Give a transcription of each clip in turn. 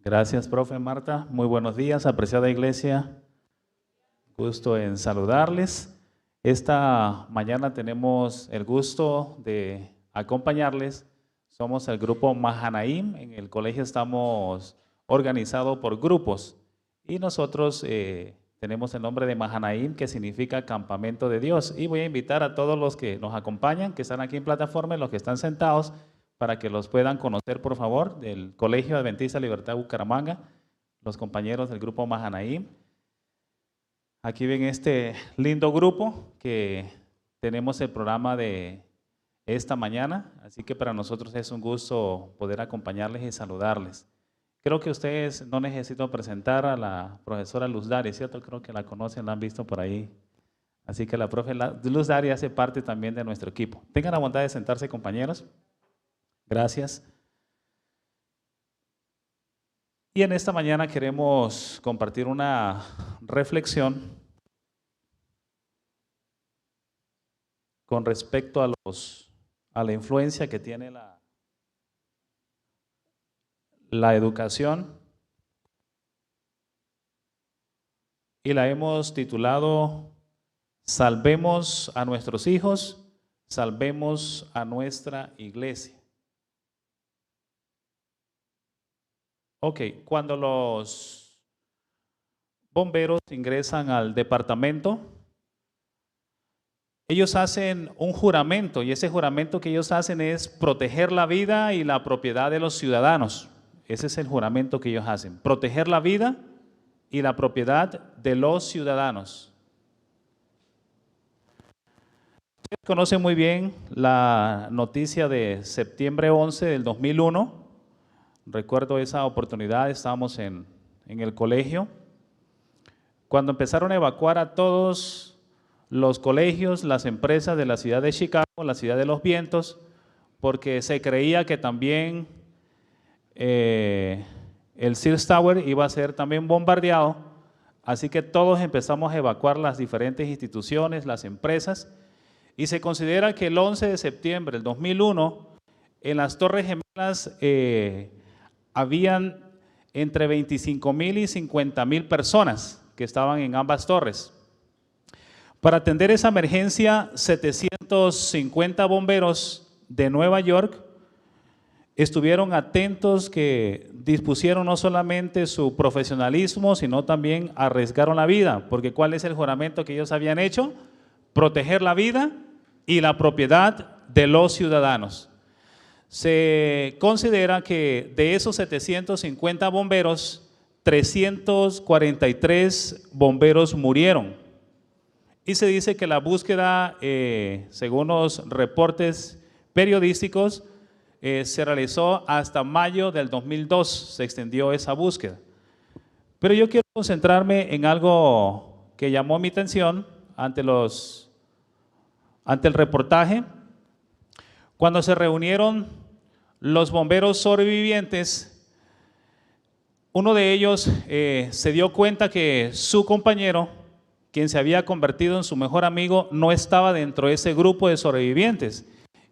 Gracias, profe Marta. Muy buenos días, apreciada iglesia. Gusto en saludarles. Esta mañana tenemos el gusto de acompañarles. Somos el grupo Mahanaim. En el colegio estamos organizados por grupos y nosotros tenemos el nombre de Mahanaim, que significa campamento de Dios. Y voy a invitar a todos los que nos acompañan, que están aquí en plataforma, y los que están sentados, para que los puedan conocer, por favor, del Colegio Adventista Libertad Bucaramanga, los compañeros del grupo Mahanaim. Aquí ven este lindo grupo que tenemos el programa de esta mañana, así que para nosotros es un gusto poder acompañarles y saludarles. Creo que ustedes no necesito presentar a la profesora Luz Dari, ¿cierto? Creo que la conocen, la han visto por ahí. Así que la profe Luz Dari hace parte también de nuestro equipo. Tengan la bondad de sentarse, compañeros. Gracias. Y en esta mañana queremos compartir una reflexión con respecto a la influencia que tiene la educación, y la hemos titulado Salvemos a nuestros hijos, salvemos a nuestra iglesia. Ok, cuando los bomberos ingresan al departamento, ellos hacen un juramento, y ese juramento que ellos hacen es proteger la vida y la propiedad de los ciudadanos. Ese es el juramento que ellos hacen, proteger la vida y la propiedad de los ciudadanos. Ustedes conocen muy bien la noticia de septiembre 11 del 2001. Recuerdo esa oportunidad, estábamos en el colegio, cuando empezaron a evacuar a todos los colegios, las empresas de la ciudad de Chicago, la ciudad de los vientos, porque se creía que también el Sears Tower iba a ser también bombardeado, así que todos empezamos a evacuar las diferentes instituciones, las empresas, y se considera que el 11 de septiembre del 2001, en las Torres Gemelas, habían entre 25,000 y 50,000 personas que estaban en ambas torres. Para atender esa emergencia, 750 bomberos de Nueva York estuvieron atentos, que dispusieron no solamente su profesionalismo, sino también arriesgaron la vida, porque ¿cuál es el juramento que ellos habían hecho? Proteger la vida y la propiedad de los ciudadanos. Se considera que de esos 750 bomberos, 343 bomberos murieron. Y se dice que la búsqueda, según los reportes periodísticos, se realizó hasta mayo del 2002, se extendió esa búsqueda. Pero yo quiero concentrarme en algo que llamó mi atención ante el reportaje. Cuando se reunieron los bomberos sobrevivientes, uno de ellos se dio cuenta que su compañero, quien se había convertido en su mejor amigo, no estaba dentro de ese grupo de sobrevivientes.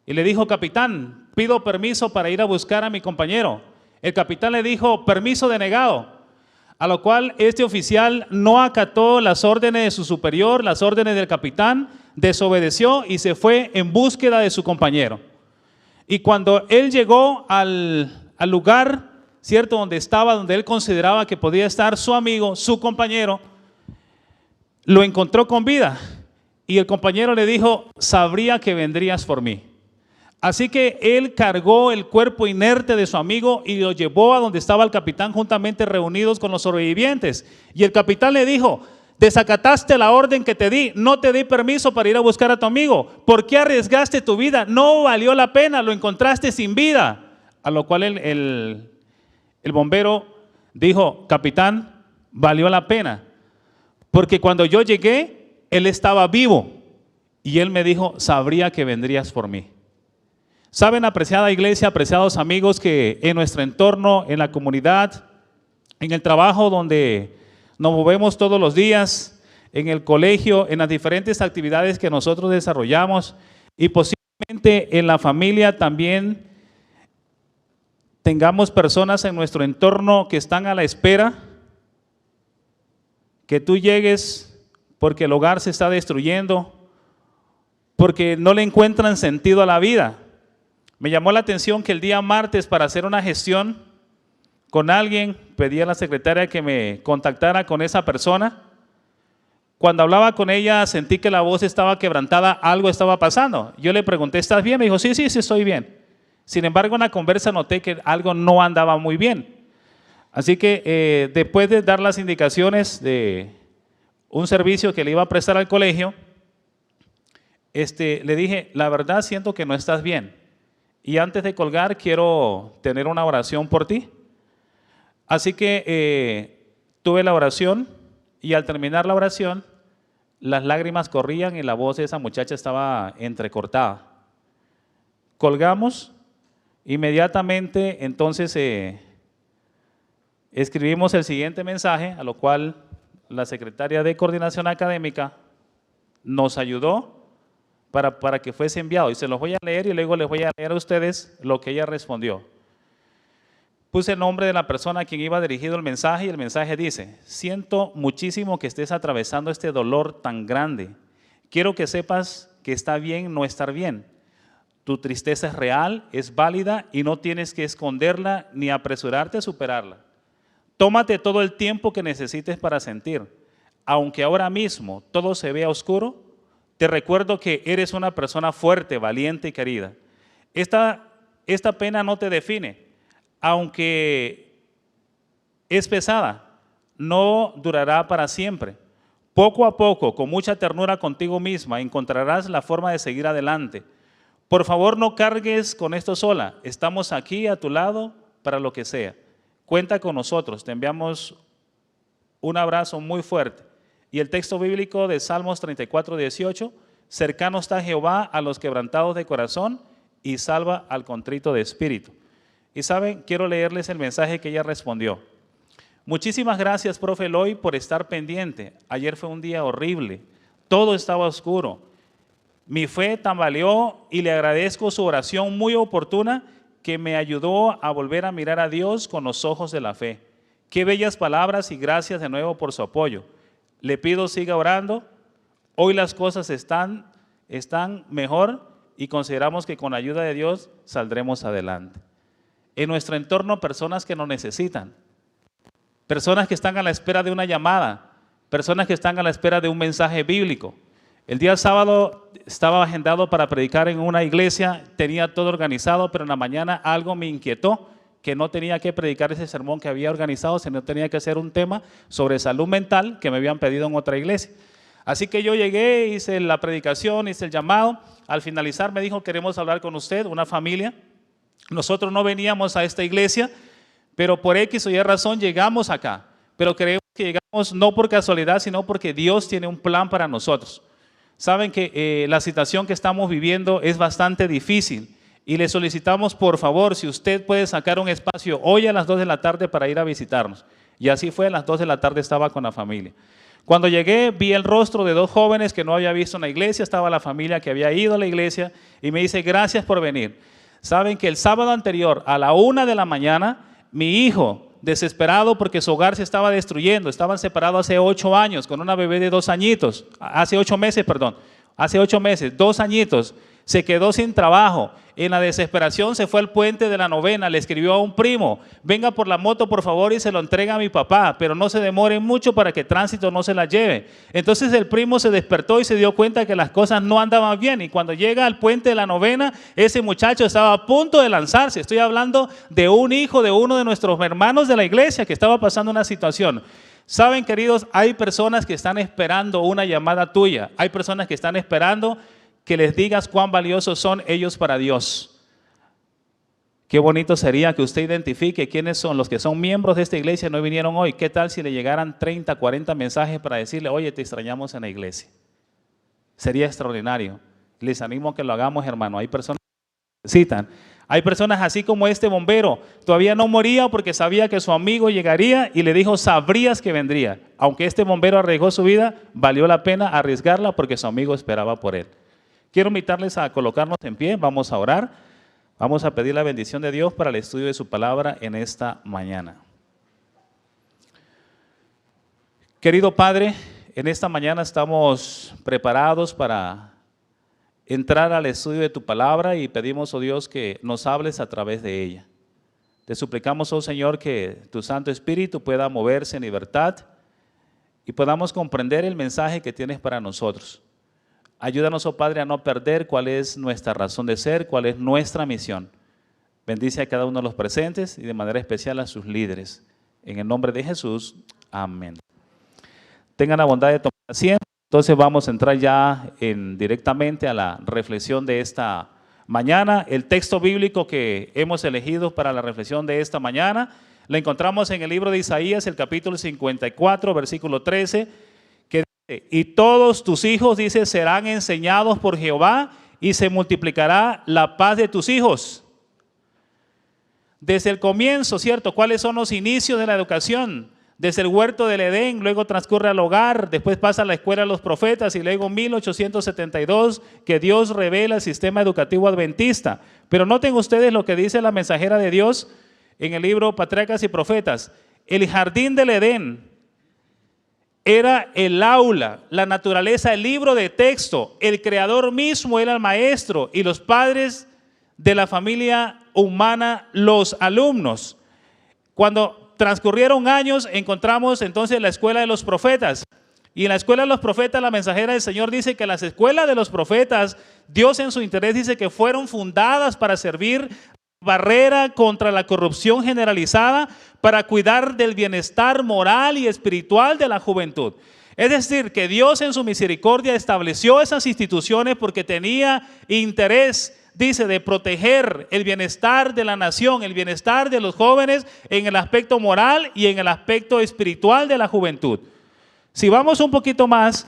Y le dijo: capitán, pido permiso para ir a buscar a mi compañero. El capitán le dijo: permiso denegado. A lo cual este oficial no acató las órdenes de su superior, las órdenes del capitán, desobedeció y se fue en búsqueda de su compañero. Y cuando él llegó al lugar, ¿cierto?, donde él consideraba que podía estar su amigo, su compañero, lo encontró con vida. Y el compañero le dijo: sabría que vendrías por mí. Así que él cargó el cuerpo inerte de su amigo y lo llevó a donde estaba el capitán, juntamente reunidos con los sobrevivientes. Y el capitán le dijo: desacataste la orden que te di, no te di permiso para ir a buscar a tu amigo. ¿Por qué arriesgaste tu vida? No valió la pena, lo encontraste sin vida. A lo cual el bombero dijo: capitán, valió la pena, porque cuando yo llegué, él estaba vivo y él me dijo: sabría que vendrías por mí. Saben, apreciada iglesia, apreciados amigos, que en nuestro entorno, en la comunidad, en el trabajo donde nos movemos todos los días, en el colegio, en las diferentes actividades que nosotros desarrollamos, y posiblemente en la familia también, tengamos personas en nuestro entorno que están a la espera que tú llegues porque el hogar se está destruyendo, porque no le encuentran sentido a la vida. Me llamó la atención que el día martes, para hacer una gestión con alguien, pedí a la secretaria que me contactara con esa persona. Cuando hablaba con ella sentí que la voz estaba quebrantada, algo estaba pasando. Yo le pregunté, ¿estás bien? Me dijo, sí, estoy bien. Sin embargo, en la conversa noté que algo no andaba muy bien. Así que después de dar las indicaciones de un servicio que le iba a prestar al colegio, le dije, la verdad siento que no estás bien. Y antes de colgar quiero tener una oración por ti. Así que tuve la oración y al terminar la oración, las lágrimas corrían y la voz de esa muchacha estaba entrecortada. Colgamos, inmediatamente entonces escribimos el siguiente mensaje, a lo cual la secretaria de coordinación académica nos ayudó para que fuese enviado. Y se los voy a leer y luego les voy a leer a ustedes lo que ella respondió. Puse el nombre de la persona a quien iba dirigido el mensaje y el mensaje dice: siento muchísimo que estés atravesando este dolor tan grande. Quiero que sepas que está bien no estar bien. Tu tristeza es real, es válida y no tienes que esconderla ni apresurarte a superarla. Tómate todo el tiempo que necesites para sentir. Aunque ahora mismo todo se vea oscuro, te recuerdo que eres una persona fuerte, valiente y querida. Esta pena no te define. Aunque es pesada, no durará para siempre. Poco a poco, con mucha ternura contigo misma, encontrarás la forma de seguir adelante. Por favor, no cargues con esto sola. Estamos aquí a tu lado para lo que sea. Cuenta con nosotros. Te enviamos un abrazo muy fuerte. Y el texto bíblico de Salmos 34:18, cercano está Jehová a los quebrantados de corazón y salva al contrito de espíritu. Y saben, quiero leerles el mensaje que ella respondió. Muchísimas gracias, profe Eloy, por estar pendiente. Ayer fue un día horrible. Todo estaba oscuro. Mi fe tambaleó y le agradezco su oración muy oportuna que me ayudó a volver a mirar a Dios con los ojos de la fe. Qué bellas palabras y gracias de nuevo por su apoyo. Le pido siga orando. Hoy las cosas están mejor y consideramos que con la ayuda de Dios saldremos adelante. En nuestro entorno, personas que nos necesitan, personas que están a la espera de una llamada, personas que están a la espera de un mensaje bíblico. El día sábado estaba agendado para predicar en una iglesia, tenía todo organizado, pero en la mañana algo me inquietó, que no tenía que predicar ese sermón que había organizado, sino tenía que hacer un tema sobre salud mental que me habían pedido en otra iglesia. Así que yo llegué, hice la predicación, hice el llamado. Al finalizar me dijo, queremos hablar con usted, una familia. Nosotros no veníamos a esta iglesia, pero por X o Y razón llegamos acá. Pero creemos que llegamos no por casualidad, sino porque Dios tiene un plan para nosotros. Saben que la situación que estamos viviendo es bastante difícil y le solicitamos, por favor, si usted puede sacar un espacio hoy a las 2 de la tarde para ir a visitarnos. Y así fue, a las 2 de la tarde estaba con la familia. Cuando llegué, vi el rostro de 2 jóvenes que no había visto en la iglesia, estaba la familia que había ido a la iglesia y me dice, gracias por venir. Saben que el sábado anterior a la 1 de la mañana, mi hijo, desesperado porque su hogar se estaba destruyendo, estaban separados hace 8 años con una bebé de 2 añitos, hace 8 meses, 2 añitos, se quedó sin trabajo. En la desesperación se fue al puente de la Novena, le escribió a un primo, venga por la moto por favor y se lo entrega a mi papá, pero no se demore mucho para que tránsito no se la lleve. Entonces el primo se despertó y se dio cuenta que las cosas no andaban bien y cuando llega al puente de la Novena, ese muchacho estaba a punto de lanzarse. Estoy hablando de un hijo de uno de nuestros hermanos de la iglesia que estaba pasando una situación. Saben, queridos, hay personas que están esperando una llamada tuya, hay personas que están esperando que les digas cuán valiosos son ellos para Dios. Qué bonito sería que usted identifique quiénes son los que son miembros de esta iglesia y no vinieron hoy. ¿Qué tal si le llegaran 30, 40 mensajes para decirle, oye, te extrañamos en la iglesia? Sería extraordinario. Les animo a que lo hagamos, hermano. Hay personas que necesitan. Hay personas así como este bombero. Todavía no moría porque sabía que su amigo llegaría y le dijo, sabrías que vendría. Aunque este bombero arriesgó su vida, valió la pena arriesgarla porque su amigo esperaba por él. Quiero invitarles a colocarnos en pie, vamos a orar. Vamos a pedir la bendición de Dios para el estudio de su palabra en esta mañana. Querido Padre, en esta mañana estamos preparados para entrar al estudio de tu palabra y pedimos, oh Dios, que nos hables a través de ella. Te suplicamos, oh Señor, que tu Santo Espíritu pueda moverse en libertad y podamos comprender el mensaje que tienes para nosotros. Ayúdanos, oh Padre, a no perder cuál es nuestra razón de ser, cuál es nuestra misión. Bendice a cada uno de los presentes y de manera especial a sus líderes. En el nombre de Jesús, amén. Tengan la bondad de tomar asiento. Entonces vamos a entrar ya directamente a la reflexión de esta mañana. El texto bíblico que hemos elegido para la reflexión de esta mañana lo encontramos en el libro de Isaías, el capítulo 54, versículo 13, que dice: y todos tus hijos, dice, serán enseñados por Jehová y se multiplicará la paz de tus hijos. Desde el comienzo, ¿cierto? ¿Cuáles son los inicios de la educación? Desde el huerto del Edén, luego transcurre al hogar, después pasa a la escuela de los profetas y luego en 1872 que Dios revela el sistema educativo adventista. Pero noten ustedes lo que dice la mensajera de Dios en el libro Patriarcas y Profetas. El jardín del Edén era el aula, la naturaleza, el libro de texto. El creador mismo era el maestro y los padres de la familia humana, los alumnos. Cuando transcurrieron años, encontramos entonces la escuela de los profetas. Y en la escuela de los profetas, la mensajera del Señor dice que las escuelas de los profetas, Dios en su interés dice que fueron fundadas para servir barrera contra la corrupción generalizada, para cuidar del bienestar moral y espiritual de la juventud. Es decir, que Dios en su misericordia estableció esas instituciones porque tenía interés, dice, de proteger el bienestar de la nación, el bienestar de los jóvenes en el aspecto moral y en el aspecto espiritual de la juventud. Si vamos un poquito más,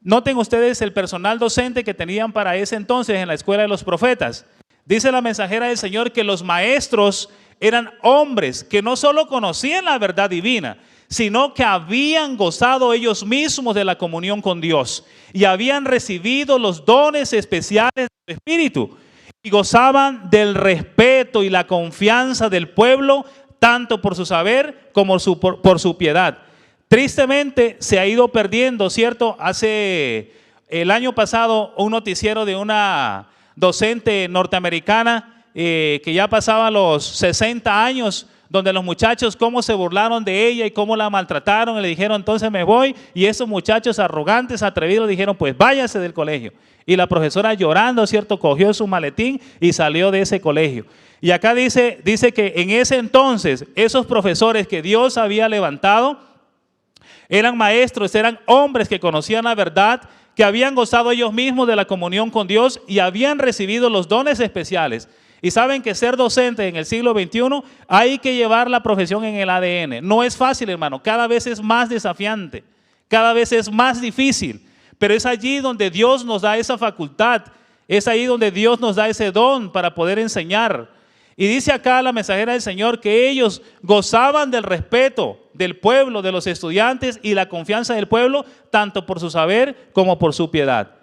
noten ustedes el personal docente que tenían para ese entonces en la escuela de los profetas. Dice la mensajera del Señor que los maestros eran hombres que no solo conocían la verdad divina, sino que habían gozado ellos mismos de la comunión con Dios y habían recibido los dones especiales del Espíritu y gozaban del respeto y la confianza del pueblo, tanto por su saber como por su piedad. Tristemente se ha ido perdiendo, ¿cierto? Hace el año pasado un noticiero de una docente norteamericana que ya pasaba los 60 años, donde los muchachos cómo se burlaron de ella y cómo la maltrataron, y le dijeron entonces me voy, y esos muchachos arrogantes, atrevidos, dijeron pues váyase del colegio. Y la profesora llorando, ¿cierto?, cogió su maletín y salió de ese colegio. Y acá dice que en ese entonces esos profesores que Dios había levantado eran maestros, eran hombres que conocían la verdad, que habían gozado ellos mismos de la comunión con Dios y habían recibido los dones especiales. Y saben que ser docente en el siglo XXI hay que llevar la profesión en el ADN. No es fácil, hermano, cada vez es más desafiante, cada vez es más difícil, pero es allí donde Dios nos da esa facultad, es ahí donde Dios nos da ese don para poder enseñar. Y dice acá la mensajera del Señor que ellos gozaban del respeto del pueblo, de los estudiantes y la confianza del pueblo, tanto por su saber como por su piedad.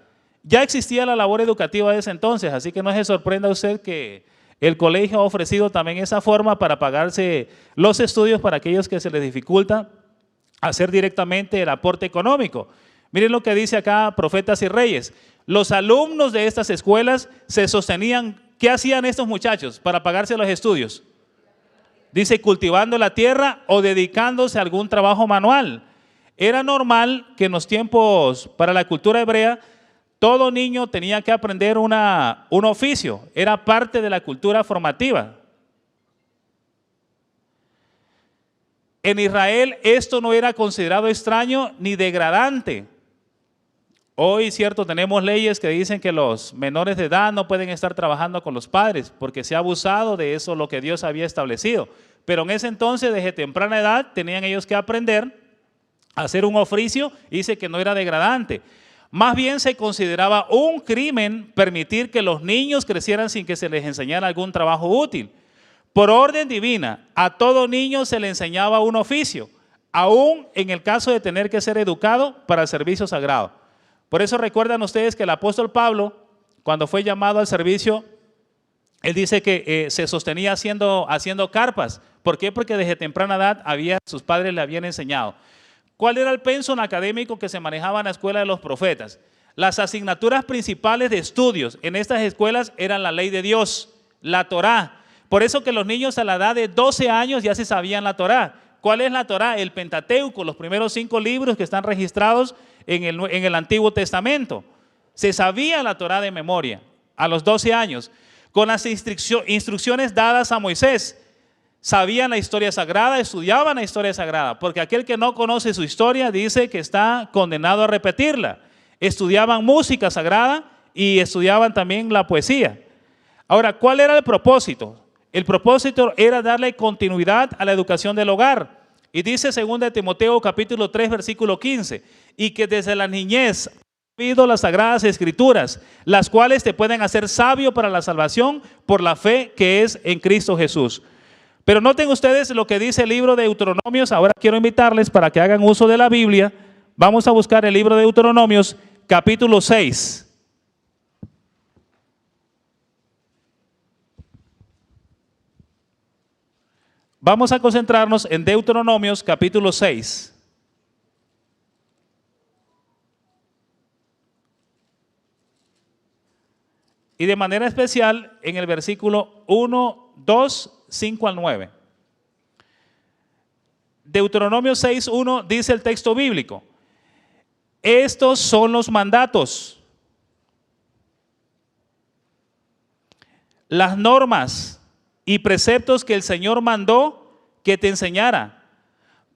Ya existía la labor educativa de ese entonces, así que no se sorprenda usted que el colegio ha ofrecido también esa forma para pagarse los estudios para aquellos que se les dificulta hacer directamente el aporte económico. Miren lo que dice acá Profetas y Reyes. Los alumnos de estas escuelas se sostenían. ¿Qué hacían estos muchachos para pagarse los estudios? Dice, cultivando la tierra o dedicándose a algún trabajo manual. Era normal que en los tiempos para la cultura hebrea todo niño tenía que aprender un oficio. Era parte de la cultura formativa. En Israel esto no era considerado extraño ni degradante. Hoy, cierto, tenemos leyes que dicen que los menores de edad no pueden estar trabajando con los padres porque se ha abusado de eso, lo que Dios había establecido. Pero en ese entonces, desde temprana edad, tenían ellos que aprender a hacer un oficio y dice que no era degradante. Más bien se consideraba un crimen permitir que los niños crecieran sin que se les enseñara algún trabajo útil. Por orden divina, a todo niño se le enseñaba un oficio, aún en el caso de tener que ser educado para el servicio sagrado. Por eso recuerdan ustedes que el apóstol Pablo, cuando fue llamado al servicio él dice que se sostenía haciendo carpas. ¿Por qué? Porque desde temprana edad sus padres le habían enseñado. ¿Cuál era el pensum académico que se manejaba en la escuela de los profetas? Las asignaturas principales de estudios en estas escuelas eran la ley de Dios, la Torá. Por eso que los niños a la edad de 12 años ya se sabían la Torá. ¿Cuál es la Torá? El Pentateuco, los primeros 5 libros que están registrados en el Antiguo Testamento. Se sabía la Torá de memoria a los 12 años. Con las instrucciones dadas a Moisés, sabían la historia sagrada, estudiaban la historia sagrada, porque aquel que no conoce su historia dice que está condenado a repetirla. Estudiaban música sagrada y estudiaban también la poesía. Ahora, ¿cuál era el propósito? El propósito era darle continuidad a la educación del hogar. Y dice 2 Timoteo capítulo 3 versículo 15, y que desde la niñez has oído las sagradas escrituras, las cuales te pueden hacer sabio para la salvación por la fe que es en Cristo Jesús. Pero noten ustedes lo que dice el libro de Deuteronomios. Ahora quiero invitarles para que hagan uso de la Biblia. Vamos a buscar el libro de Deuteronomios capítulo 6. Vamos a concentrarnos en Deuteronomios capítulo 6. Y de manera especial en el versículo 1, 2, 5 al 9. Deuteronomio 6, 1 dice el texto bíblico: estos son los mandatos, las normas y preceptos que el Señor mandó que te enseñara,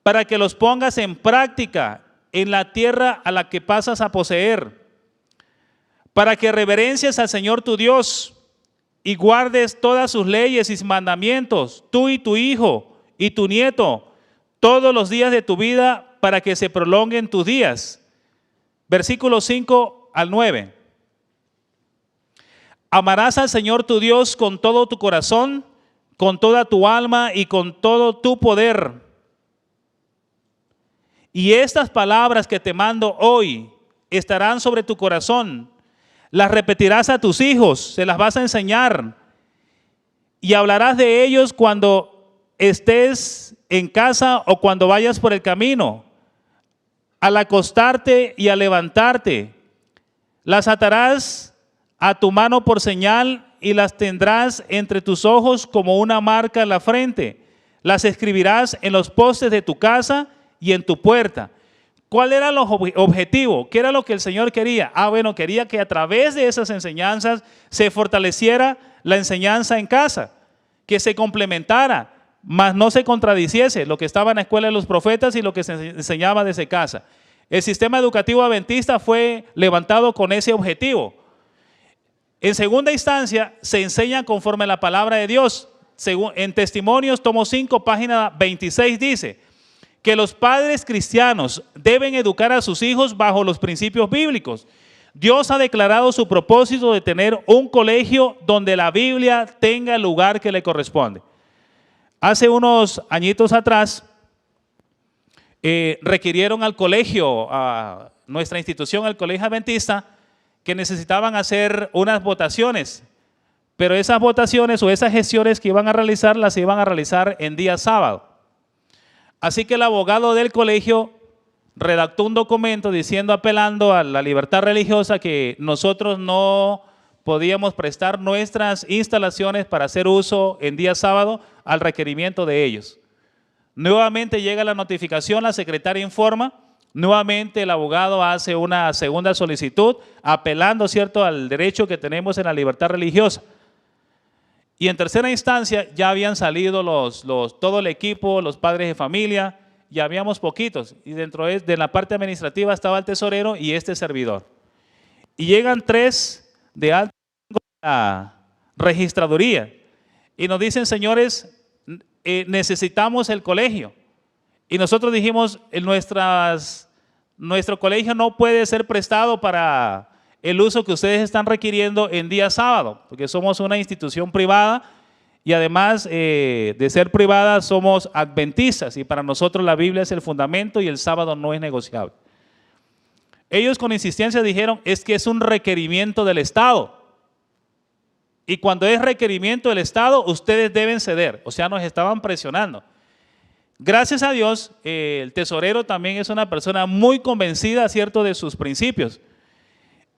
para que los pongas en práctica en la tierra a la que pasas a poseer, para que reverencies al Señor tu Dios y guardes todas sus leyes y mandamientos, tú y tu hijo y tu nieto, todos los días de tu vida, para que se prolonguen tus días. Versículos 5 al 9. Amarás al Señor tu Dios con todo tu corazón, con toda tu alma y con todo tu poder. Y estas palabras que te mando hoy estarán sobre tu corazón. Las repetirás a tus hijos, se las vas a enseñar. Y hablarás de ellos cuando estés en casa o cuando vayas por el camino, al acostarte y al levantarte. Las atarás a tu mano por señal y las tendrás entre tus ojos como una marca en la frente. Las escribirás en los postes de tu casa y en tu puerta. ¿Cuál era el objetivo? ¿Qué era lo que el Señor quería? Bueno, quería que a través de esas enseñanzas se fortaleciera la enseñanza en casa, que se complementara, mas no se contradiciese lo que estaba en la escuela de los profetas y lo que se enseñaba desde casa. El sistema educativo adventista fue levantado con ese objetivo. En segunda instancia, se enseña conforme a la palabra de Dios. En Testimonios, tomo 5, página 26, dice que los padres cristianos deben educar a sus hijos bajo los principios bíblicos. Dios ha declarado su propósito de tener un colegio donde la Biblia tenga el lugar que le corresponde. Hace unos añitos atrás, requirieron al colegio, a nuestra institución, al Colegio Adventista, que necesitaban hacer unas votaciones, pero esas votaciones o esas gestiones que iban a realizar, las iban a realizar en día sábado. Así que el abogado del colegio redactó un documento diciendo, apelando a la libertad religiosa, que nosotros no podíamos prestar nuestras instalaciones para hacer uso en día sábado al requerimiento de ellos. Nuevamente llega la notificación, la secretaria informa, nuevamente el abogado hace una segunda solicitud, apelando, ¿cierto?, al derecho que tenemos en la libertad religiosa. Y en tercera instancia ya habían salido todo el equipo, los padres de familia, ya habíamos poquitos. Y dentro de la parte administrativa estaba el tesorero y este servidor. Y llegan 3 de alto rango de la registraduría y nos dicen, señores, necesitamos el colegio. Y nosotros dijimos, nuestro colegio no puede ser prestado para el uso que ustedes están requiriendo en día sábado, porque somos una institución privada y además de ser privada somos adventistas y para nosotros la Biblia es el fundamento y el sábado no es negociable. Ellos con insistencia dijeron, es que es un requerimiento del Estado. Y cuando es requerimiento del Estado, ustedes deben ceder. O sea, nos estaban presionando. Gracias a Dios, el tesorero también es una persona muy convencida, ¿cierto?, de sus principios.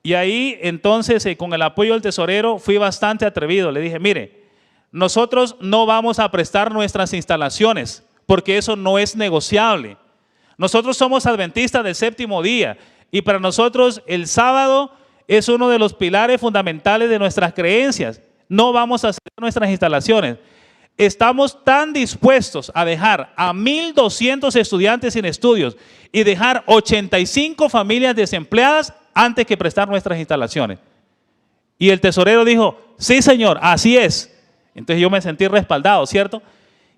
Y ahí, entonces, con el apoyo del tesorero, fui bastante atrevido. Le dije, mire, nosotros no vamos a prestar nuestras instalaciones, porque eso no es negociable. Nosotros somos adventistas del séptimo día, y para nosotros el sábado es uno de los pilares fundamentales de nuestras creencias. No vamos a hacer nuestras instalaciones. Estamos tan dispuestos a dejar a 1,200 estudiantes sin estudios y dejar 85 familias desempleadas antes que prestar nuestras instalaciones. Y el tesorero dijo, sí señor, así es. Entonces yo me sentí respaldado, ¿cierto?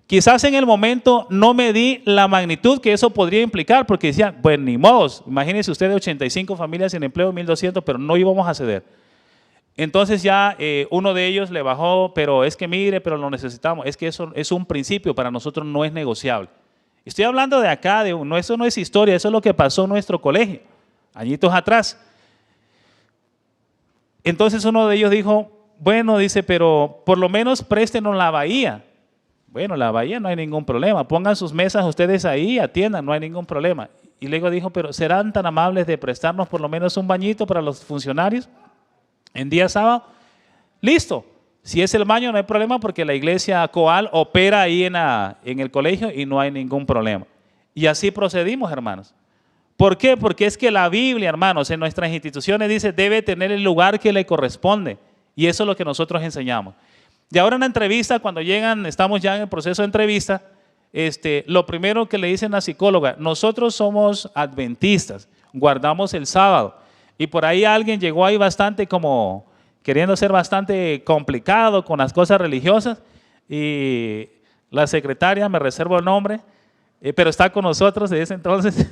Quizás en el momento no me di la magnitud que eso podría implicar, porque decían, pues ni modos, imagínense ustedes 85 familias sin empleo, 1,200, pero no íbamos a ceder. Entonces ya uno de ellos le bajó, pero es que mire, pero lo necesitamos. Es que eso es un principio, para nosotros no es negociable. Estoy hablando de acá, eso no es historia, eso es lo que pasó en nuestro colegio, añitos atrás. Entonces uno de ellos dijo, bueno, dice, pero por lo menos préstenos la bahía. Bueno, la bahía no hay ningún problema, pongan sus mesas ustedes ahí, atiendan, no hay ningún problema. Y luego dijo, pero ¿serán tan amables de prestarnos por lo menos un bañito para los funcionarios en día sábado? Listo, si es el baño no hay problema, porque la iglesia Coal opera ahí en el colegio y no hay ningún problema. Y así procedimos, hermanos. ¿Por qué? Porque es que la Biblia, hermanos, en nuestras instituciones dice debe tener el lugar que le corresponde, y eso es lo que nosotros enseñamos. Y ahora en la entrevista, cuando llegan, estamos ya en el proceso de entrevista, lo primero que le dicen a la psicóloga, nosotros somos adventistas, guardamos el sábado. Y por ahí alguien llegó ahí bastante como queriendo ser bastante complicado con las cosas religiosas, y la secretaria, me reservo el nombre, pero está con nosotros desde ese entonces,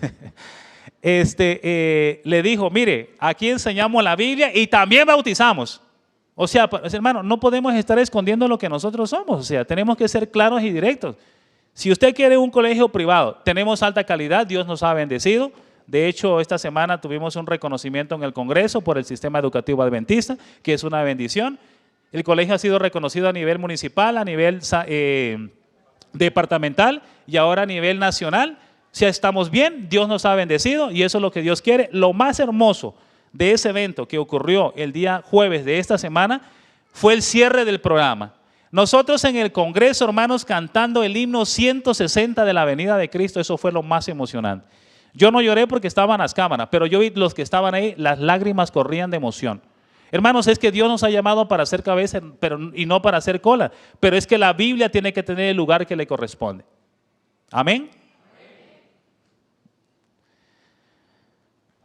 le dijo, mire, aquí enseñamos la Biblia y también bautizamos. O sea, hermano, no podemos estar escondiendo lo que nosotros somos, o sea, tenemos que ser claros y directos. Si usted quiere un colegio privado, tenemos alta calidad, Dios nos ha bendecido. De hecho, esta semana tuvimos un reconocimiento en el Congreso por el Sistema Educativo Adventista, que es una bendición. El colegio ha sido reconocido a nivel municipal, a nivel departamental y ahora a nivel nacional. O sea, estamos bien, Dios nos ha bendecido y eso es lo que Dios quiere. Lo más hermoso de ese evento que ocurrió el día jueves de esta semana fue el cierre del programa. Nosotros en el Congreso, hermanos, cantando el himno 160 de la Avenida de Cristo, eso fue lo más emocionante. Yo no lloré porque estaban las cámaras, pero yo vi los que estaban ahí, las lágrimas corrían de emoción. Hermanos, es que Dios nos ha llamado para hacer cabeza y no para hacer cola, pero es que la Biblia tiene que tener el lugar que le corresponde. Amén.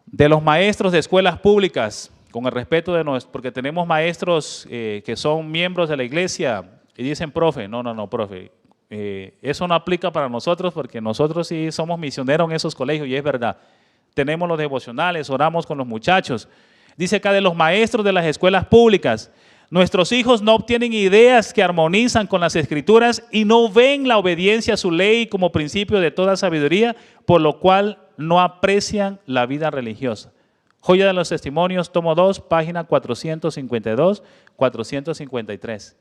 De los maestros de escuelas públicas, con el respeto de nosotros, porque tenemos maestros que son miembros de la iglesia y dicen, profe, no, profe, eso no aplica para nosotros porque nosotros sí somos misioneros en esos colegios y es verdad. Tenemos los devocionales, oramos con los muchachos. Dice acá de los maestros de las escuelas públicas, nuestros hijos no obtienen ideas que armonizan con las escrituras y no ven la obediencia a su ley como principio de toda sabiduría, por lo cual no aprecian la vida religiosa. Joya de los Testimonios, tomo 2, página 452, 453.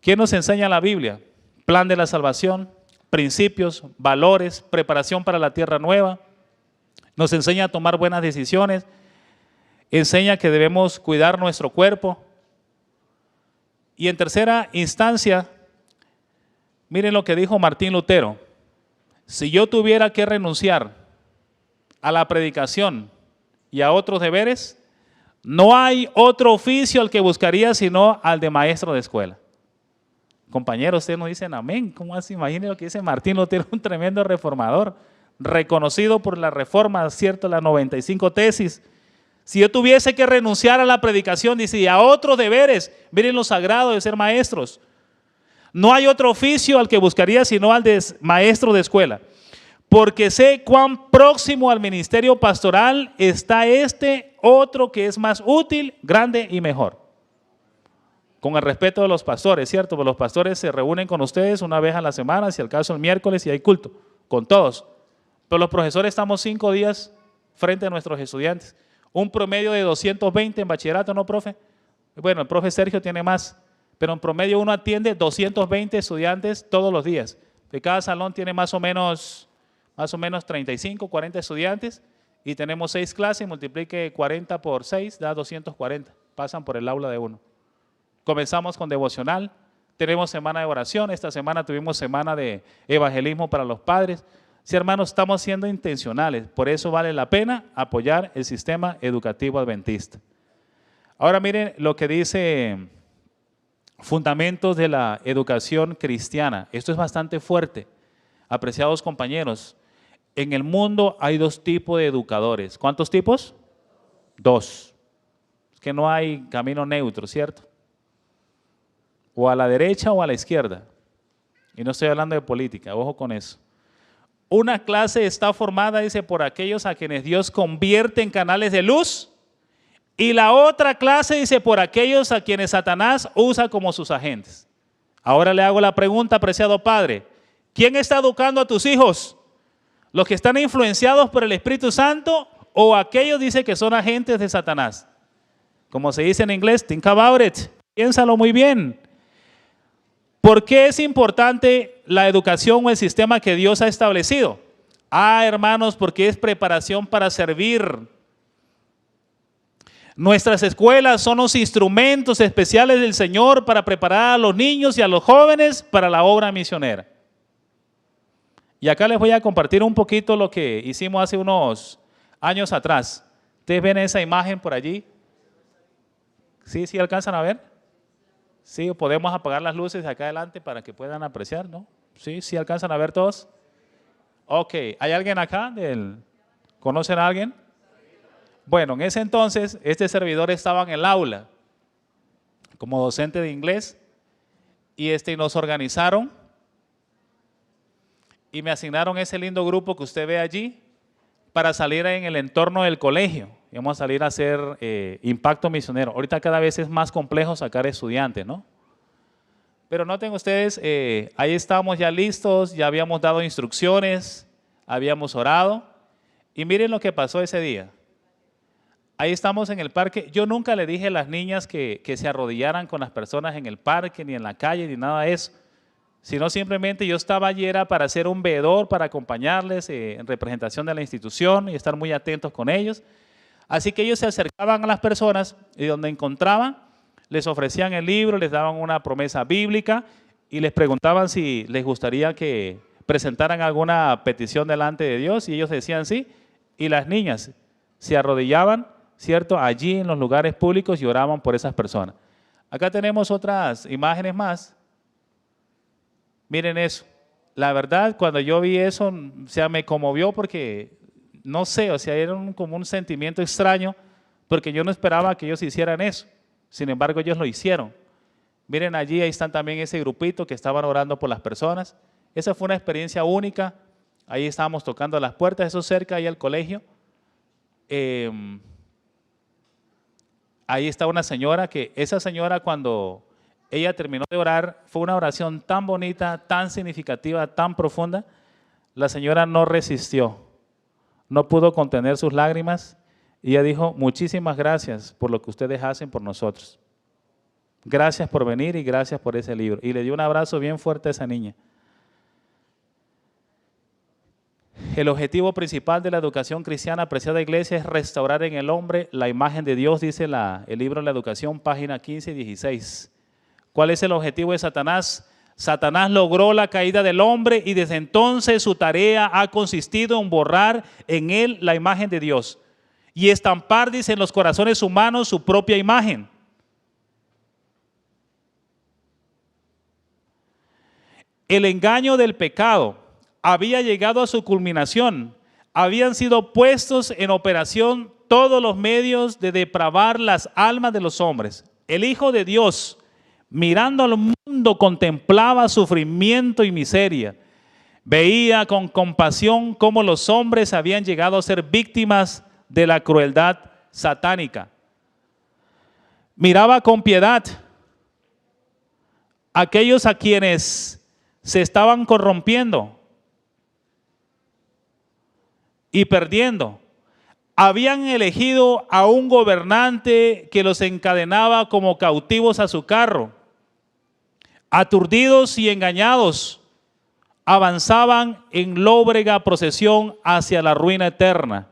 ¿Qué nos enseña la Biblia? Plan de la salvación, principios, valores, preparación para la tierra nueva. Nos enseña a tomar buenas decisiones, enseña que debemos cuidar nuestro cuerpo. Y en tercera instancia, miren lo que dijo Martín Lutero. Si yo tuviera que renunciar a la predicación y a otros deberes, no hay otro oficio al que buscaría sino al de maestro de escuela. Compañeros, ustedes nos dicen amén. ¿Cómo así? Imaginen lo que dice Martín Lutero, un tremendo reformador, reconocido por la reforma, ¿cierto? Las 95 tesis. Si yo tuviese que renunciar a la predicación, dice, y a otros deberes, miren lo sagrado de ser maestros. No hay otro oficio al que buscaría sino al de maestro de escuela, porque sé cuán próximo al ministerio pastoral está este otro que es más útil, grande y mejor. Con el respeto de los pastores, ¿cierto? Porque los pastores se reúnen con ustedes una vez a la semana, si al caso el miércoles y hay culto, con todos. Pero los profesores estamos 5 días frente a nuestros estudiantes. Un promedio de 220 en bachillerato, ¿no, profe? Bueno, el profe Sergio tiene más, pero en promedio uno atiende 220 estudiantes todos los días. De cada salón tiene más o menos 35, 40 estudiantes y tenemos 6 clases, multiplique 40 por 6, da 240, pasan por el aula de uno. Comenzamos con devocional, tenemos semana de oración, esta semana tuvimos semana de evangelismo para los padres. Sí, hermanos, estamos siendo intencionales, por eso vale la pena apoyar el sistema educativo adventista. Ahora miren lo que dice Fundamentos de la Educación Cristiana. Esto es bastante fuerte, apreciados compañeros. En el mundo hay 2 tipos de educadores. ¿Cuántos tipos? 2. Es que no hay camino neutro, ¿cierto? O a la derecha o a la izquierda. Y no estoy hablando de política, ojo con eso. Una clase está formada, dice, por aquellos a quienes Dios convierte en canales de luz, y la otra clase, dice, por aquellos a quienes Satanás usa como sus agentes. Ahora le hago la pregunta, apreciado padre, ¿quién está educando a tus hijos? ¿Los que están influenciados por el Espíritu Santo o aquellos, dice, que son agentes de Satanás? Como se dice en inglés, think about it, piénsalo muy bien. ¿Por qué es importante la educación o el sistema que Dios ha establecido? Hermanos, porque es preparación para servir. Nuestras escuelas son los instrumentos especiales del Señor para preparar a los niños y a los jóvenes para la obra misionera. Y acá les voy a compartir un poquito lo que hicimos hace unos años atrás. ¿Ustedes ven esa imagen por allí? ¿Sí alcanzan a ver? Sí, podemos apagar las luces de acá adelante para que puedan apreciar, ¿no? Sí alcanzan a ver todos. Ok, ¿hay alguien acá? ¿Conocen a alguien? Bueno, en ese entonces, este servidor estaba en el aula como docente de inglés y nos organizaron y me asignaron ese lindo grupo que usted ve allí para salir en el entorno del colegio. Íbamos a salir a hacer impacto misionero. Ahorita cada vez es más complejo sacar estudiantes, ¿no? Pero noten ustedes, ahí estábamos ya listos, ya habíamos dado instrucciones, habíamos orado. Y miren lo que pasó ese día. Ahí estamos en el parque. Yo nunca le dije a las niñas que se arrodillaran con las personas en el parque, ni en la calle, ni nada de eso. Sino simplemente yo estaba allí era para ser un veedor, para acompañarles en representación de la institución y estar muy atentos con ellos. Así que ellos se acercaban a las personas y donde encontraban, les ofrecían el libro, les daban una promesa bíblica y les preguntaban si les gustaría que presentaran alguna petición delante de Dios y ellos decían sí. Y las niñas se arrodillaban, ¿cierto?, allí en los lugares públicos y oraban por esas personas. Acá tenemos otras imágenes más. Miren eso. La verdad, cuando yo vi eso, o sea, me conmovió porque, no sé, o sea, era como un sentimiento extraño porque yo no esperaba que ellos hicieran eso. Sin embargo, ellos lo hicieron. Miren allí, ahí están también ese grupito que estaban orando por las personas. Esa fue una experiencia única. Ahí estábamos tocando las puertas, eso cerca ahí al colegio. Ahí está una señora que, esa señora cuando ella terminó de orar, fue una oración tan bonita, tan significativa, tan profunda. La señora no resistió, no pudo contener sus lágrimas y ella dijo, muchísimas gracias por lo que ustedes hacen por nosotros. Gracias por venir y gracias por ese libro. Y le dio un abrazo bien fuerte a esa niña. El objetivo principal de la educación cristiana, apreciada iglesia, es restaurar en el hombre la imagen de Dios, dice el libro de la educación, página 15 y 16. ¿Cuál es el objetivo de Satanás? Satanás logró la caída del hombre y desde entonces su tarea ha consistido en borrar en él la imagen de Dios y estampar, dice, en los corazones humanos su propia imagen. El engaño del pecado había llegado a su culminación. Habían sido puestos en operación todos los medios de depravar las almas de los hombres. El Hijo de Dios, mirando al mundo, contemplaba sufrimiento y miseria. Veía con compasión cómo los hombres habían llegado a ser víctimas de la crueldad satánica. Miraba con piedad a aquellos a quienes se estaban corrompiendo y perdiendo, habían elegido a un gobernante que los encadenaba como cautivos a su carro. Aturdidos y engañados, avanzaban en lóbrega procesión hacia la ruina eterna,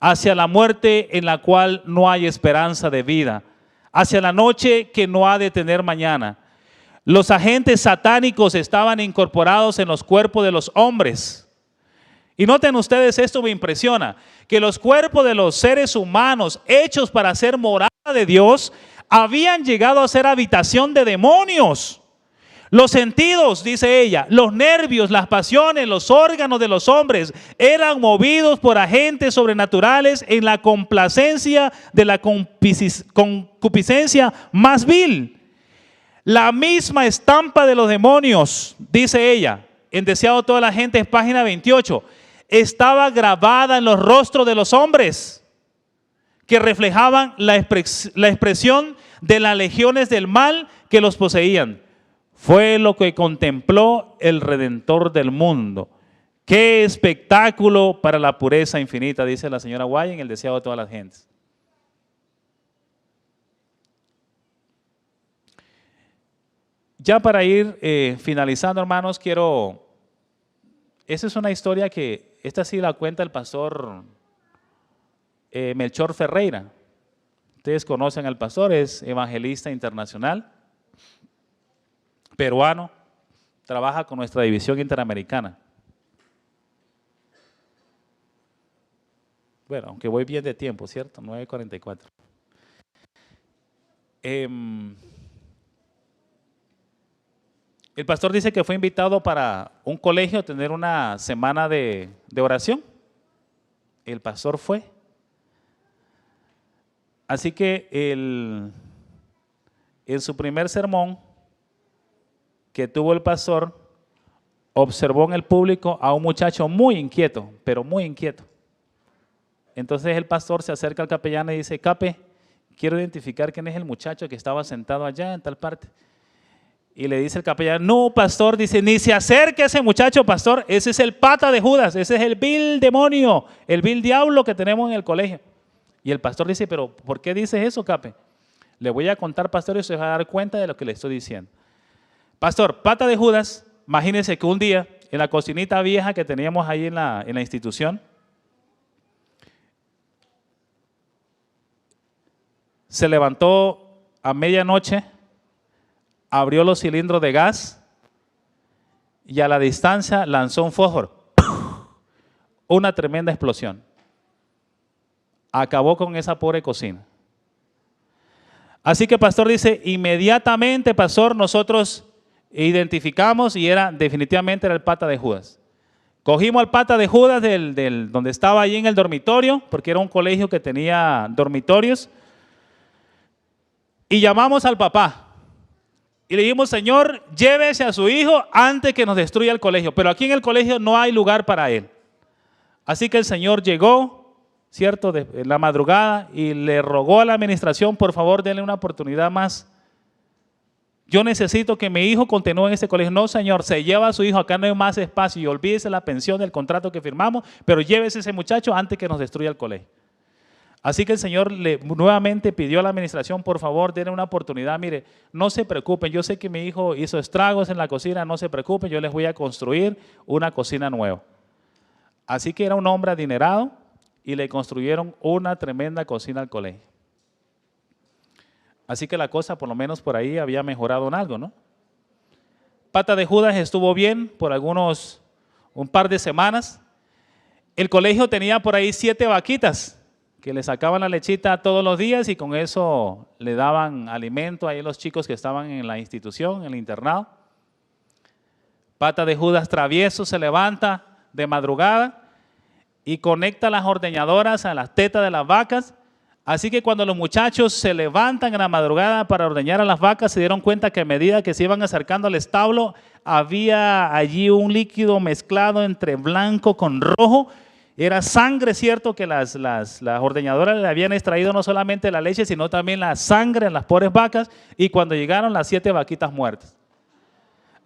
hacia la muerte en la cual no hay esperanza de vida, hacia la noche que no ha de tener mañana. Los agentes satánicos estaban incorporados en los cuerpos de los hombres. Y noten ustedes, esto me impresiona, que los cuerpos de los seres humanos hechos para ser morada de Dios habían llegado a ser habitación de demonios. Los sentidos, dice ella, los nervios, las pasiones, los órganos de los hombres eran movidos por agentes sobrenaturales en la complacencia de la concupiscencia más vil. La misma estampa de los demonios, dice ella, en Deseado toda la gente, página 28, estaba grabada en los rostros de los hombres que reflejaban la expresión de las legiones del mal que los poseían. Fue lo que contempló el Redentor del mundo. ¡Qué espectáculo para la pureza infinita!, dice la señora Guay en el Deseado de todas las gentes. Ya para ir finalizando, hermanos, esa es una historia que, esta sí la cuenta el pastor Melchor Ferreira. Ustedes conocen al pastor, es evangelista internacional, peruano, trabaja con nuestra división interamericana. Bueno, aunque voy bien de tiempo, ¿cierto? 9:44. El pastor dice que fue invitado para un colegio a tener una semana de oración. El pastor fue. Así que en su primer sermón que tuvo el pastor, observó en el público a un muchacho muy inquieto, pero muy inquieto. Entonces el pastor se acerca al capellán y dice: Cape, quiero identificar quién es el muchacho que estaba sentado allá en tal parte. Y le dice el capellán: no, pastor, dice, ni se acerque a ese muchacho, pastor, ese es el pata de Judas, ese es el vil demonio, el vil diablo que tenemos en el colegio. Y el pastor dice: pero ¿por qué dices eso, Cape? Le voy a contar, pastor, y se va a dar cuenta de lo que le estoy diciendo. Pastor, pata de Judas, imagínense que un día en la cocinita vieja que teníamos ahí en la institución, se levantó a medianoche, abrió los cilindros de gas y a la distancia lanzó un fósforo. Una tremenda explosión. Acabó con esa pobre cocina. Así que pastor dice, inmediatamente, pastor, nosotros identificamos y definitivamente era el pata de Judas. Cogimos al pata de Judas donde estaba allí en el dormitorio, porque era un colegio que tenía dormitorios, y llamamos al papá. Y le dijimos: Señor, llévese a su hijo antes que nos destruya el colegio. Pero aquí en el colegio no hay lugar para él. Así que el Señor llegó, ¿cierto?, en la madrugada y le rogó a la administración: por favor, denle una oportunidad más. Yo necesito que mi hijo continúe en este colegio. No, Señor, se lleva a su hijo, acá no hay más espacio y olvídese la pensión del contrato que firmamos, pero llévese ese muchacho antes que nos destruya el colegio. Así que el Señor nuevamente pidió a la administración: por favor, denle una oportunidad. Mire, no se preocupen, yo sé que mi hijo hizo estragos en la cocina, no se preocupen, yo les voy a construir una cocina nueva. Así que era un hombre adinerado y le construyeron una tremenda cocina al colegio. Así que la cosa, por lo menos por ahí, había mejorado en algo, ¿no? Pata de Judas estuvo bien por un par de semanas. El colegio tenía por ahí 7 vaquitas que le sacaban la lechita todos los días y con eso le daban alimento a los chicos que estaban en la institución, en el internado. Pata de Judas travieso se levanta de madrugada y conecta las ordeñadoras a las tetas de las vacas. Así que cuando los muchachos se levantan en la madrugada para ordeñar a las vacas, se dieron cuenta que a medida que se iban acercando al establo, había allí un líquido mezclado entre blanco con rojo. Era sangre, cierto, que las ordeñadoras le habían extraído no solamente la leche, sino también la sangre en las pobres vacas, y cuando llegaron las 7 vaquitas muertas.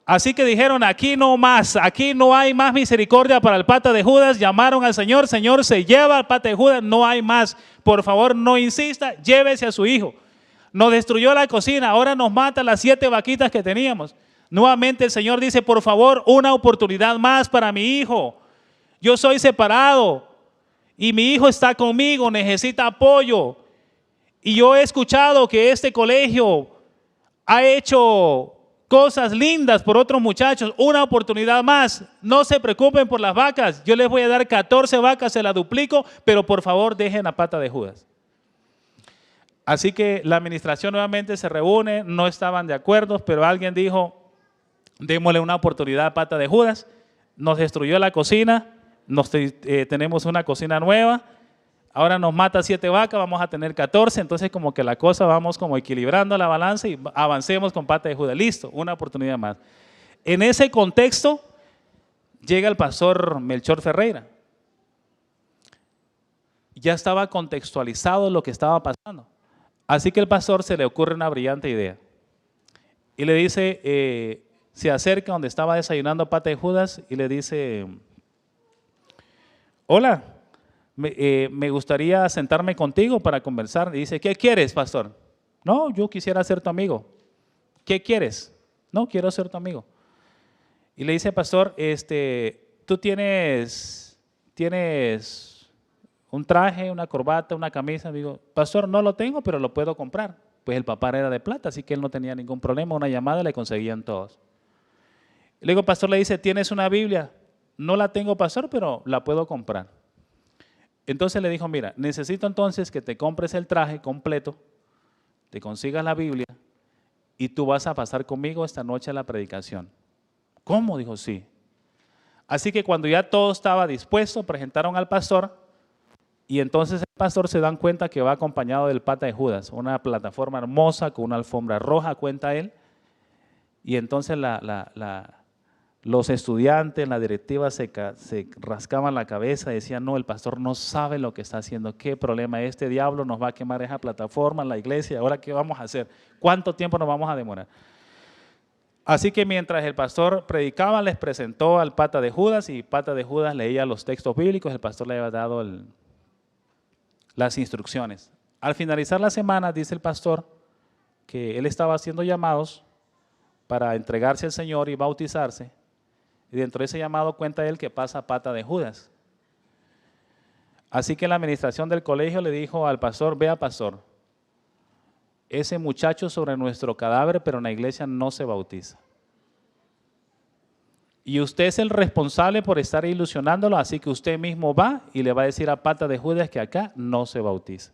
Así que dijeron, aquí no más, aquí no hay más misericordia para el pata de Judas. Llamaron al Señor, Señor, se lleva al pata de Judas, no hay más. Por favor, no insista, llévese a su hijo. Nos destruyó la cocina, ahora nos mata las 7 vaquitas que teníamos. Nuevamente el Señor dice, por favor, una oportunidad más para mi hijo. Yo soy separado y mi hijo está conmigo, necesita apoyo. Y yo he escuchado que este colegio ha hecho cosas lindas por otros muchachos, una oportunidad más. No se preocupen por las vacas, yo les voy a dar 14 vacas, se las duplico, pero por favor dejen la pata de Judas. Así que la administración nuevamente se reúne, no estaban de acuerdo, pero alguien dijo, démosle una oportunidad a pata de Judas. Nos destruyó la cocina, tenemos una cocina nueva, ahora nos mata 7 vacas, vamos a tener 14, entonces como que la cosa vamos como equilibrando la balanza y avancemos con pata de Judas. Listo, una oportunidad más. En ese contexto llega el pastor Melchor Ferreira. Ya estaba contextualizado lo que estaba pasando. Así que el pastor se le ocurre una brillante idea. Y le dice, se acerca donde estaba desayunando pata de Judas y le dice, hola, me gustaría sentarme contigo para conversar. Y dice, ¿qué quieres, pastor? No, yo quisiera ser tu amigo. ¿Qué quieres? No, quiero ser tu amigo. Y le dice, pastor, tú tienes un traje, una corbata, una camisa. Digo, pastor, no lo tengo, pero lo puedo comprar. Pues el papá era de plata, así que él no tenía ningún problema. Una llamada le conseguían todos. Y luego el pastor le dice, ¿tienes una Biblia? No la tengo, pastor, pero la puedo comprar. Entonces le dijo, mira, necesito entonces que te compres el traje completo, te consigas la Biblia y tú vas a pasar conmigo esta noche a la predicación. ¿Cómo? Dijo, sí. Así que cuando ya todo estaba dispuesto, presentaron al pastor y entonces el pastor se dan cuenta que va acompañado del pata de Judas, una plataforma hermosa con una alfombra roja, cuenta él, y entonces los estudiantes, la directiva se rascaban la cabeza, decían, no, el pastor no sabe lo que está haciendo, qué problema, este diablo nos va a quemar esa plataforma en la iglesia, ahora qué vamos a hacer, cuánto tiempo nos vamos a demorar. Así que mientras el pastor predicaba, les presentó al pata de Judas y pata de Judas leía los textos bíblicos, el pastor le había dado las instrucciones. Al finalizar la semana, dice el pastor que él estaba haciendo llamados para entregarse al Señor y bautizarse. Y dentro de ese llamado cuenta él que pasa pata de Judas. Así que la administración del colegio le dijo al pastor, vea pastor, ese muchacho sobre nuestro cadáver, pero en la iglesia no se bautiza. Y usted es el responsable por estar ilusionándolo, así que usted mismo va y le va a decir a pata de Judas que acá no se bautiza.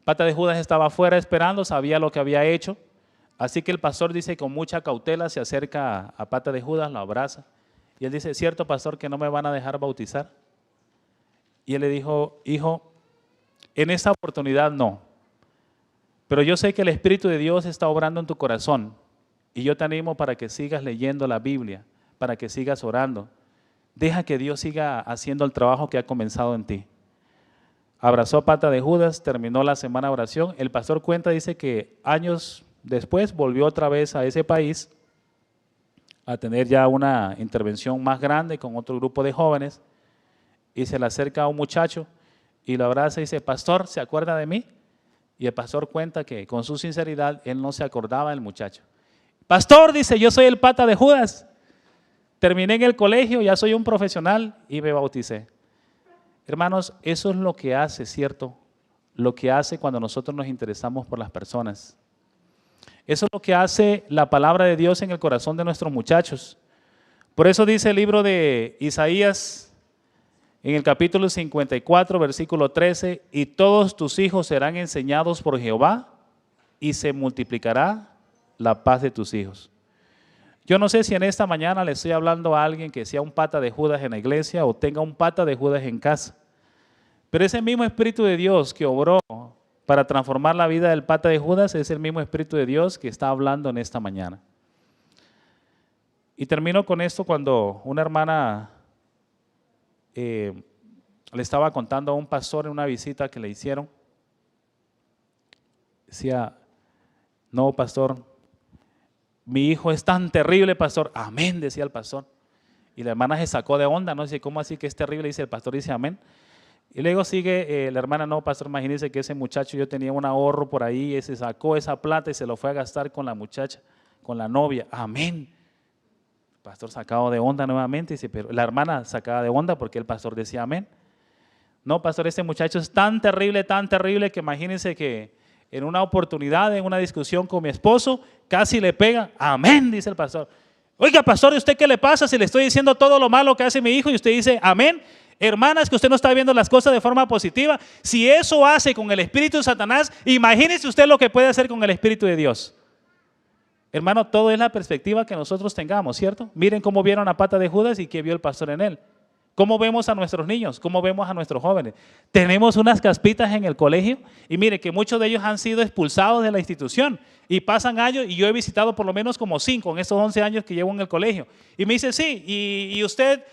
Pata de Judas estaba afuera esperando, sabía lo que había hecho. Así que el pastor dice con mucha cautela, se acerca a pata de Judas, lo abraza. Y él dice, ¿cierto pastor que no me van a dejar bautizar? Y él le dijo, hijo, en esta oportunidad no. Pero yo sé que el Espíritu de Dios está obrando en tu corazón. Y yo te animo para que sigas leyendo la Biblia, para que sigas orando. Deja que Dios siga haciendo el trabajo que ha comenzado en ti. Abrazó a pata de Judas, terminó la semana de oración. El pastor cuenta, dice que años después volvió otra vez a ese país a tener ya una intervención más grande con otro grupo de jóvenes y se le acerca a un muchacho y lo abraza y dice, pastor, ¿se acuerda de mí? Y el pastor cuenta que con su sinceridad él no se acordaba del muchacho. Pastor, dice, yo soy el pata de Judas, terminé en el colegio, ya soy un profesional y me bauticé. Hermanos, eso es lo que hace, ¿cierto? Lo que hace cuando nosotros nos interesamos por las personas. Eso es lo que hace la palabra de Dios en el corazón de nuestros muchachos. Por eso dice el libro de Isaías, en el capítulo 54, versículo 13, y todos tus hijos serán enseñados por Jehová y se multiplicará la paz de tus hijos. Yo no sé si en esta mañana le estoy hablando a alguien que sea un pata de Judas en la iglesia o tenga un pata de Judas en casa. Pero ese mismo Espíritu de Dios que obró para transformar la vida del pata de Judas es el mismo Espíritu de Dios que está hablando en esta mañana. Y termino con esto cuando una hermana le estaba contando a un pastor en una visita que le hicieron. Decía, no, pastor, mi hijo es tan terrible, pastor. Amén, decía el pastor. Y la hermana se sacó de onda, no dice, ¿cómo así que es terrible? Dice el pastor, dice amén. Y luego sigue la hermana, no, pastor, imagínese que ese muchacho, yo tenía un ahorro por ahí, se sacó esa plata y se lo fue a gastar con la muchacha, con la novia. Amén. El pastor sacado de onda nuevamente, dice, pero la hermana sacada de onda porque el pastor decía amén. No, pastor, este muchacho es tan terrible que imagínense que en una oportunidad, en una discusión con mi esposo, casi le pega. Amén, dice el pastor. Oiga, pastor, ¿y usted qué le pasa si le estoy diciendo todo lo malo que hace mi hijo y usted dice amén? Hermanas, que usted no está viendo las cosas de forma positiva. Si eso hace con el espíritu de Satanás, imagínese usted lo que puede hacer con el espíritu de Dios. Hermano, todo es la perspectiva que nosotros tengamos, ¿cierto? Miren cómo vieron la pata de Judas y qué vio el pastor en él. ¿Cómo vemos a nuestros niños? ¿Cómo vemos a nuestros jóvenes? Tenemos unas caspitas en el colegio y mire que muchos de ellos han sido expulsados de la institución y pasan años y yo he visitado por lo menos como 5 en estos 11 años que llevo en el colegio. Y me dice, sí, y usted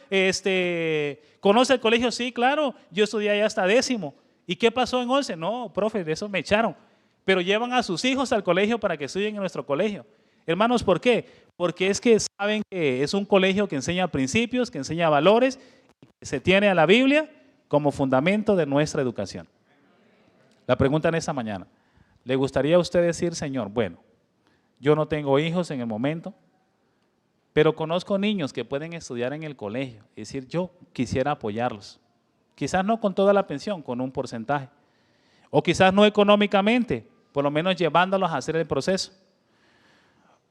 ¿conoce el colegio? Sí, claro, yo estudié allá hasta 10º. ¿Y qué pasó en 11? No, profe, de eso me echaron. Pero llevan a sus hijos al colegio para que estudien en nuestro colegio. Hermanos, ¿por qué? Porque es que saben que es un colegio que enseña principios, que enseña valores, que se tiene a la Biblia como fundamento de nuestra educación. La pregunta en esta mañana, ¿le gustaría a usted decir, Señor, bueno, yo no tengo hijos en el momento, pero conozco niños que pueden estudiar en el colegio? Es decir, yo quisiera apoyarlos. Quizás no con toda la pensión, con un porcentaje. O quizás no económicamente, por lo menos llevándolos a hacer el proceso.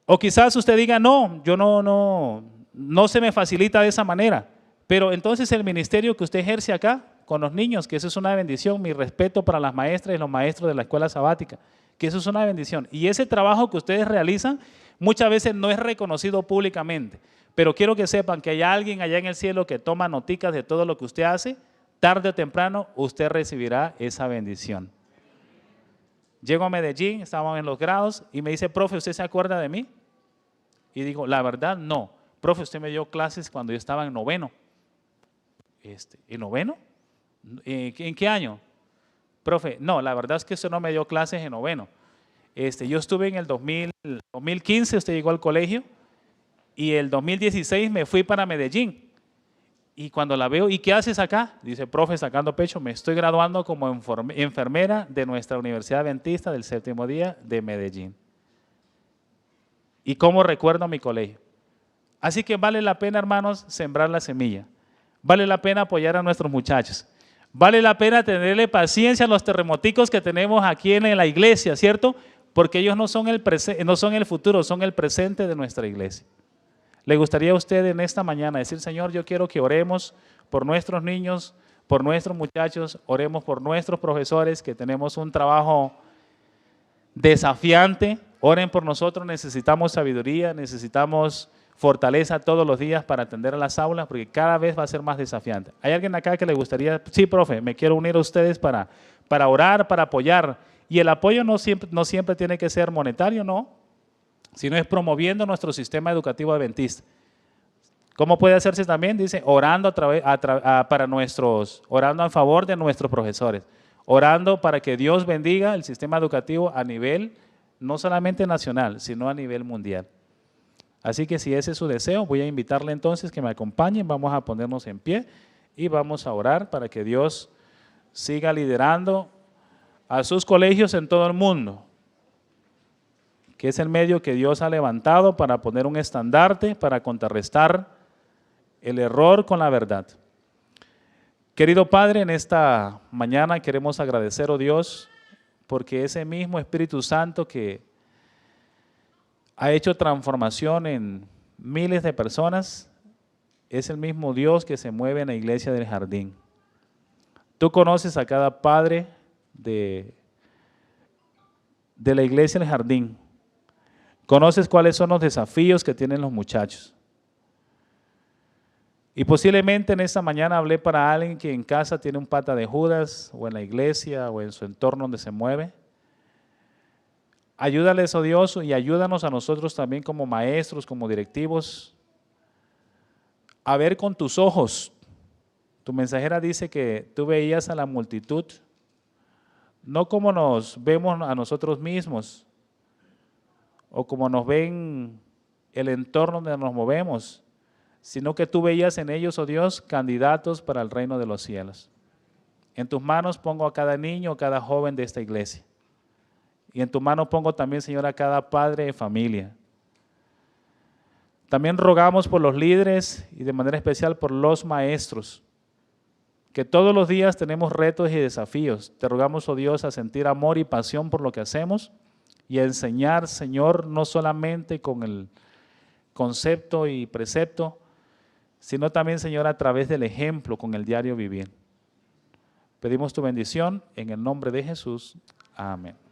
O quizás usted diga, no, yo no se me facilita de esa manera. Pero entonces el ministerio que usted ejerce acá con los niños, que eso es una bendición, mi respeto para las maestras y los maestros de la escuela sabática, que eso es una bendición. Y ese trabajo que ustedes realizan muchas veces no es reconocido públicamente, pero quiero que sepan que hay alguien allá en el cielo que toma noticas de todo lo que usted hace, tarde o temprano usted recibirá esa bendición. Llego a Medellín, estábamos en los grados y me dice, profe, ¿usted se acuerda de mí? Y digo, la verdad no. Profe, usted me dio clases cuando yo estaba en 9º. ¿En 9º? ¿En qué año? Profe, no, la verdad es que usted no me dio clases en 9º. Yo estuve en el 2015, usted llegó al colegio y el 2016 me fui para Medellín. Y cuando la veo, ¿y qué haces acá? Dice, profe, sacando pecho, me estoy graduando como enfermera de nuestra Universidad Adventista del 7º día de Medellín. ¿Y cómo recuerdo mi colegio? Así que vale la pena, hermanos, sembrar la semilla. Vale la pena apoyar a nuestros muchachos. Vale la pena tenerle paciencia a los terremoticos que tenemos aquí en la iglesia, ¿cierto? Porque ellos no son el futuro, son el presente de nuestra iglesia. ¿Le gustaría a usted en esta mañana decir, Señor, yo quiero que oremos por nuestros niños, por nuestros muchachos, oremos por nuestros profesores, que tenemos un trabajo desafiante? Oren por nosotros, necesitamos sabiduría, necesitamos fortaleza todos los días para atender a las aulas, porque cada vez va a ser más desafiante. ¿Hay alguien acá que le gustaría? Sí, profe, me quiero unir a ustedes para orar, para apoyar. Y el apoyo no siempre tiene que ser monetario, no, sino es promoviendo nuestro sistema educativo adventista. ¿Cómo puede hacerse también? Dice, orando orando a favor de nuestros profesores, orando para que Dios bendiga el sistema educativo a nivel no solamente nacional, sino a nivel mundial. Así que si ese es su deseo, voy a invitarle entonces que me acompañen, vamos a ponernos en pie y vamos a orar para que Dios siga liderando a sus colegios en todo el mundo, que es el medio que Dios ha levantado para poner un estandarte, para contrarrestar el error con la verdad. Querido Padre, en esta mañana queremos agradecer, oh Dios, porque ese mismo Espíritu Santo que ha hecho transformación en miles de personas, es el mismo Dios que se mueve en la iglesia del jardín. Tú conoces a cada padre de la iglesia del jardín. Conoces cuáles son los desafíos que tienen los muchachos. Y posiblemente en esta mañana hablé para alguien que en casa tiene un pata de Judas, o en la iglesia, o en su entorno donde se mueve. Ayúdales, oh Dios, y ayúdanos a nosotros también como maestros, como directivos, a ver con tus ojos. Tu mensajera dice que tú veías a la multitud, no como nos vemos a nosotros mismos, o como nos ven el entorno donde nos movemos, sino que tú veías en ellos, oh Dios, candidatos para el reino de los cielos. En tus manos pongo a cada niño, a cada joven de esta iglesia. Y en tu mano pongo también, Señor, a cada padre de familia. También rogamos por los líderes y de manera especial por los maestros, que todos los días tenemos retos y desafíos. Te rogamos, oh Dios, a sentir amor y pasión por lo que hacemos y a enseñar, Señor, no solamente con el concepto y precepto, sino también, Señor, a través del ejemplo, con el diario vivir. Pedimos tu bendición en el nombre de Jesús. Amén.